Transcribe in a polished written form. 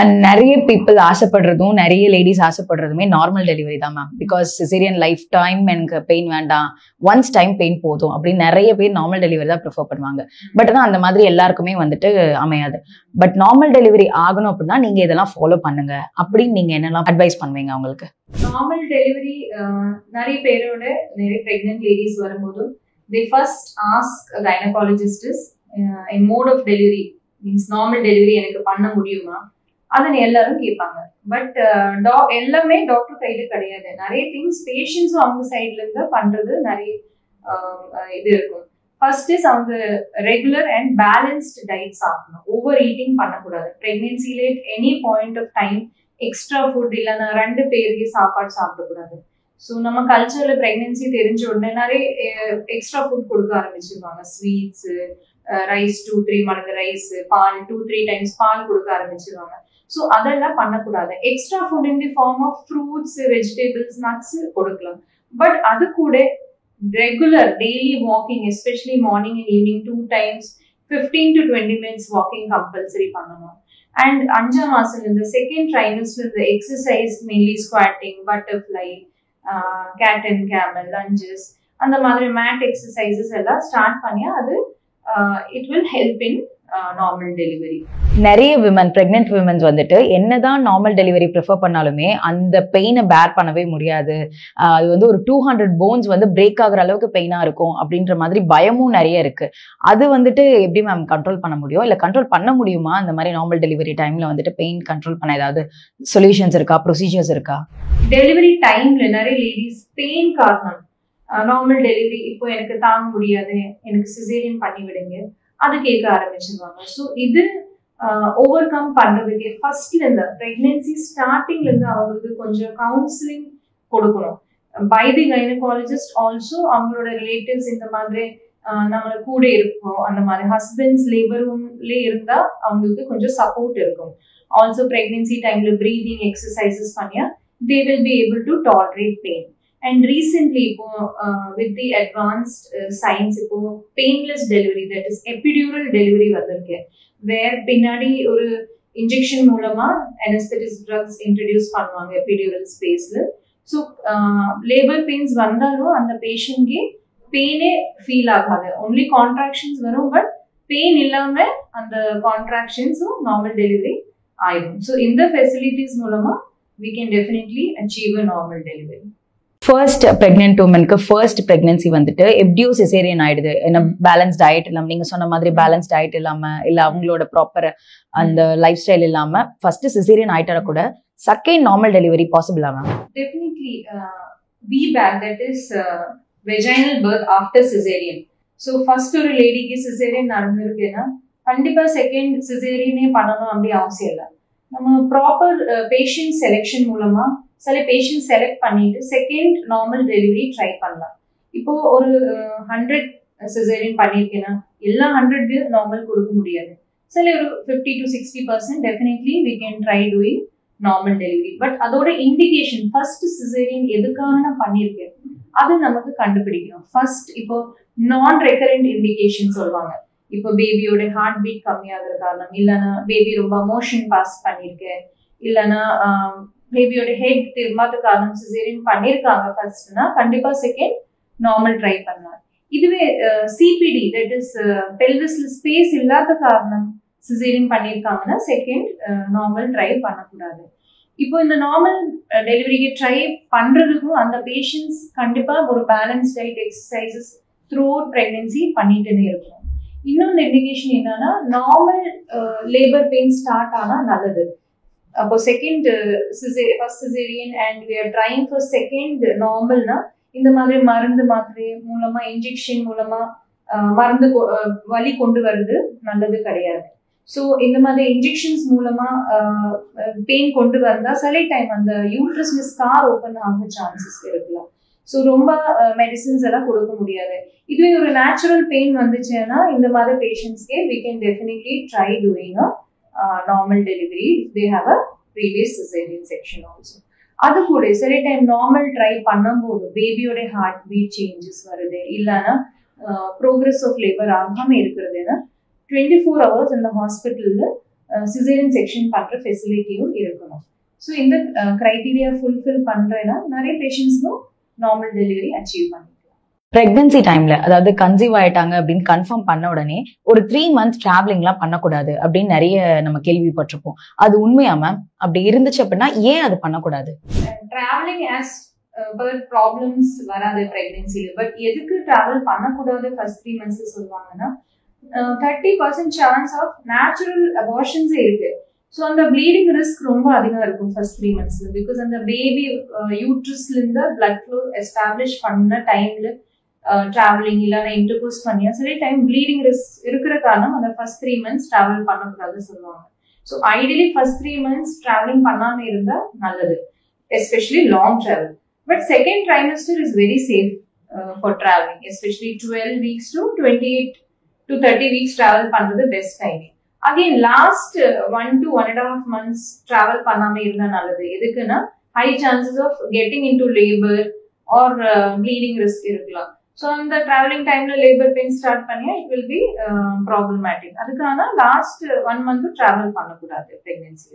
And நிறைய people ஆசைப்படுறதும் நிறைய ladies ஆசைப்படுறதுமே normal delivery தான் ma'am. Because caesarean life time எனக்கு பெயின் வேண்டாம், ஒன்ஸ் டைம் பெயின் போதும் அப்படின்னு நிறைய பேர் நார்மல் டெலிவரி தான் ப்ரிஃபர் பண்ணுவாங்க. பட் ஆனால் அந்த மாதிரி எல்லாருக்குமே வந்துட்டு அமையாது. பட் நார்மல் டெலிவரி ஆகணும் அப்படின்னா நீங்க இதெல்லாம் ஃபாலோ பண்ணுங்க அப்படின்னு நீங்க என்னெல்லாம் அட்வைஸ் பண்ணுவீங்க அவங்களுக்கு? நார்மல் டெலிவரி நிறைய பேரோட நிறைய பிரெக்னென்ட் லேடிஸ் வரும்போது they first ask a gynecologist in mode of delivery means normal delivery எனக்கு பண்ண முடியுமா அதனை எல்லாரும் கேட்பாங்க. பட் எல்லாமே டாக்டர் கையில கிடையாது. நிறைய திங்ஸ் பேஷண்ட்ஸும் அவங்க சைட்ல இருந்து பண்றது நிறைய இது இருக்கும். ஃபர்ஸ்ட் இஸ் அவங்க ரெகுலர் அண்ட் பேலன்ஸ்ட் டயட் சாப்பிடணும். ஓவர் ஈட்டிங் பண்ணக்கூடாது. பிரெக்னன்சில any point of time extra food இல்லைன்னா 2 பேருக்கு சாப்பாடு சாப்பிடக்கூடாது. ஸோ நம்ம கல்ச்சர்ல பிரெக்னன்சி தெரிஞ்ச உடனே நிறைய எக்ஸ்ட்ரா ஃபுட் கொடுக்க ஆரம்பிச்சிருவாங்க. ஸ்வீட்ஸ், ரைஸ் 2-3 மடங்கு ரைஸ், பால் 2-3 டைம்ஸ் பால் கொடுக்க ஆரம்பிச்சிருவாங்க. ஸோ அதெல்லாம் பண்ணக்கூடாது. Extra food in the form of fruits, vegetables, nuts கொடுக்கலாம். பட் அது கூட regular daily walking, especially morning and evening 2 times 15 to 20 minutes walking compulsory பண்ணணும். அண்ட் 5ஆம் மாசம் இந்த செகண்ட் ட்ரைமஸ்டர் இந்த exercise mainly squatting, butterfly, cat and camel, lunges, அந்த மாதிரி மேட் எக்ஸசைசஸ் எல்லாம் ஸ்டார்ட் பண்ணியா அது it will help in normal delivery. நிறைய விமன் பிரெக்னென்ட் விமன்ஸ் வந்துட்டு என்னதான் நார்மல் டெலிவரி ப்ரிஃபர் பண்ணாலுமே அந்த பெயினை பேர் பண்ணவே முடியாது. அது வந்து ஒரு 200 போன்ஸ் வந்து பிரேக் ஆகுற அளவுக்கு பெயினா இருக்கும் அப்படின்ற மாதிரி பயமும் நிறைய இருக்கு. அது வந்துட்டு எப்படி மேம் கண்ட்ரோல் பண்ண முடியும், இல்லை கண்ட்ரோல் பண்ண முடியுமா? அந்த மாதிரி நார்மல் டெலிவரி டைம்ல வந்துட்டு பெயின் கண்ட்ரோல் பண்ண ஏதாவது சொல்யூஷன்ஸ் இருக்கா, ப்ரொசீஜர்ஸ் இருக்கா? டெலிவரி டைம்ல நிறைய லேடிஸ் பெயின் காரணம் நார்மல் டெலிவரி இப்போ எனக்கு தாங்க முடியாது, எனக்கு சிசேரியன் பண்ணி விடுங்க அது கேட்க ஆரம்பிச்சிருவாங்க. ஸோ இது ஓவர் கம் பண்றதுக்கு ஃபர்ஸ்ட்ல இருந்து பிரெக்னன்சி ஸ்டார்டிங்ல இருந்து அவங்களுக்கு கொஞ்சம் கவுன்சிலிங் கொடுக்கணும். பை தி கைனகாலஜிஸ்ட் ஆல்சோ அவங்களோட ரிலேட்டிவ்ஸ் இந்த மாதிரி நம்மள கூட இருக்கும். அந்த மாதிரி ஹஸ்பண்ட்ஸ் லேபர் ரூம்ல இருந்தா அவங்களுக்கு கொஞ்சம் சப்போர்ட் இருக்கும். ஆல்சோ பிரெக்னன்சி டைம்ல பிரீதிங் எக்ஸசைசஸ் பண்ணியா they will be able to tolerate pain. And recently இப்போ with the advanced science இப்போ painless delivery, that is epidural delivery வந்திருக்கு. வேர் பின்னாடி ஒரு இன்ஜெக்ஷன் மூலமா anesthetic drugs introduce பண்ணுவாங்க epidural spaceல. ஸோ லேபர் பெயின்ஸ் வந்தாலும் அந்த பேஷண்ட்கே பெயினே ஃபீல் ஆகாது. ஒன்லி கான்ட்ராக்ஷன்ஸ் வரும், பட் பெயின் இல்லாம அந்த கான்ட்ராக்ஷன்ஸும் நார்மல் டெலிவரி ஆயிடும். ஸோ இந்த ஃபெசிலிட்டிஸ் மூலமா we can definitely achieve a normal delivery. First pregnant உமனுக்கு ஃபர்ஸ்ட் பிரெக்னன்சி வந்துட்டு எப்படியோ சிசேரியன் ஆயிடுது. என்ன பேலன்ஸ் டயட் இல்லாம, நீங்க சொன்ன மாதிரி பேலன்ஸ் டயட் இல்லாம, இல்ல அவங்களோட ப்ராப்பர் அந்த லைஃப் ஸ்டைல் இல்லாம ஃபர்ஸ்ட் சிசேரியன் ஆயிட்டா கூட செகண்ட் நார்மல் டெலிவரி பாசிபிளா ma'am? Definitely VBAC, that is vaginal birth after cesarean. So first ஒரு லேடிக்கு சிசேரியன் நடந்திருக்குன்னா கண்டிப்பா செகண்ட் சிசேரியனே பண்ணணும் அப்படி அவசியம் இல்லை. நம்ம ப்ராப்பர் பேஷண்ட் செலெக்ஷன் மூலமா சில பேஷண்ட் செலக்ட் பண்ணிட்டு செகண்ட் நார்மல் டெலிவரி ட்ரை பண்ணலாம். இப்போ ஒரு 100 சிசேரியன் பண்ணியிருக்கேன்னா எல்லா 100க்கு நார்மல் கொடுக்க முடியாது. சில ஒரு 50 to 60% definitely we can try doing normal delivery. But அதோட இண்டிகேஷன் ஃபர்ஸ்ட் சிசேரியன் எதுக்காக நான் பண்ணியிருக்கேன் அது நமக்கு கண்டுபிடிக்கணும். ஃபர்ஸ்ட் இப்போ நான் ரெக்கரண்ட் இண்டிகேஷன் சொல்லுவாங்க. இப்போ பேபியோட ஹார்ட் பீட் கம்மியாகிற காரணம், இல்லைன்னா பேபி ரொம்ப மோஷன் பாஸ் பண்ணியிருக்கேன், இல்லைன்னா பேபியோட ஹெட் திரும்பாத காரணம் சிசேரியன் பண்ணியிருக்காங்க ஃபர்ஸ்ட்னா கண்டிப்பா செகண்ட் நார்மல் ட்ரை பண்ணலாம். இதுவே சிபிடி, தட் இஸ் பெல்விஸ்ல ஸ்பேஸ் இல்லாத காரணம் சிசேரியன் பண்ணியிருக்காங்கன்னா செகண்ட் நார்மல் ட்ரை பண்ணக்கூடாது. இப்போ இந்த நார்மல் டெலிவரிக்கு ட்ரை பண்றதுக்கும் அந்த பேஷண்ட்ஸ் கண்டிப்பா ஒரு balance diet exercises through out pregnancy பண்ணிட்டு இருக்கணும். இன்னொன்று இண்டிகேஷன் என்னன்னா நார்மல் லேபர் பெயின் ஸ்டார்ட் ஆனா நல்லது. அப்போ second first caesarean and we are trying for second நார்மல்னா இந்த மாதிரி மருந்து மாத்திரை மூலமா இன்ஜெக்ஷன் மூலமா மருந்து வலி கொண்டு வருது நல்லது கிடையாது. ஸோ இந்த மாதிரி இன்ஜெக்ஷன்ஸ் மூலமா பெயின் கொண்டு வந்தா சில டைம் அந்த யூட்ரஸ்ல ஸ்கார் ஓப்பன் ஆக சான்சஸ் இருக்கலாம். ஸோ ரொம்ப மெடிசின்ஸ் எல்லாம் கொடுக்க முடியாது. இதுவே ஒரு நேச்சுரல் பெயின் வந்துச்சுன்னா இந்த மாதிரி பேஷண்ட்ஸ்க்கே we can definitely try doing a normal delivery if they have a previous cesarean section also. அது கூட சில டைம் நார்மல் ட்ரை பண்ணும்போது பேபியோட ஹார்ட் பீட் சேஞ்சஸ் வருது, இல்லைன்னா ப்ரோக்ரஸ் ஆஃப் லேபர் ஆகாம இருக்கிறதுனா 24 hours இந்த ஹாஸ்பிட்டல்ல சிசேரியன் செக்ஷன் பண்ற ஃபெசிலிட்டியும் இருக்கணும். ஸோ இந்த கிரைட்டீரியா ஃபுல்ஃபில் பண்றேன்னா நிறைய பேஷண்ட்ஸ்க்கும் நார்மல் டெலிவரி அச்சீவ் பண்ணிக்கலாம். பிரெக்னன்சி டைம்ல, அதாவது கன்சீவ் ஆயிட்டாங்க அப்படின்னு கன்ஃபார்ம் பண்ண உடனே ஒரு 3 months டிராவலிங்லாம் பண்ணக்கூடாது அப்படின்னு நிறைய நம்ம கேள்விப்பட்டிருப்போம். அது உண்மையா மேம்? அப்படி இருந்துச்சு அப்படின்னா ஏன் அது பண்ணக்கூடாது? டிராவலிங் ஆஸ் பர் ப்ராப்ளம்ஸ் வராது பிரெக்னன்சில. பட் எதுக்கு டிராவல் பண்ணக்கூடாது ஃபர்ஸ்ட் 3 months சொல்லுவாங்கன்னா 30% சான்ஸ் ஆஃப் நேச்சுரல் அபார்ஷன்ஸே இருக்கு. ஸோ அந்த ப்ளீடிங் ரிஸ்க் ரொம்ப அதிகம் இருக்கும் ஃபர்ஸ்ட் 3 months. பிகாஸ் அந்த பேபி யூட்ரஸ்ல இருந்து பிளட் ஃப்ளோ எஸ்டாப்ளிஷ் பண்ண டைம்ல டிராவலிங் இல்லைன்னா இன்டர்கோர்ஸ் பண்ணியா சில டைம் ப்ளீடிங் ரிஸ்க் இருக்கிற காரணம் அந்த ஃபர்ஸ்ட் 3 months டிராவல் பண்ணக்கூடாதுன்னு சொல்லுவாங்க. So ideally first 3 months travelling பண்ணாம இருந்தா நல்லது, especially long travel. But second trimester is very safe for travelling, especially 12 weeks to 28 to 30 weeks travel பண்றது best timing. Again last 1 to 1.5 months travel பண்ணாம இருந்தா நல்லது. எதுக்குன்னா high chances of getting into labour or bleeding risk இருக்கலாம். So அந்த travelling டைம்ல labour pain start பண்ணியா it will be problematic. அதுக்கான லாஸ்ட் 1 month டிராவல் பண்ணக்கூடாது பிரெக்னன்சி.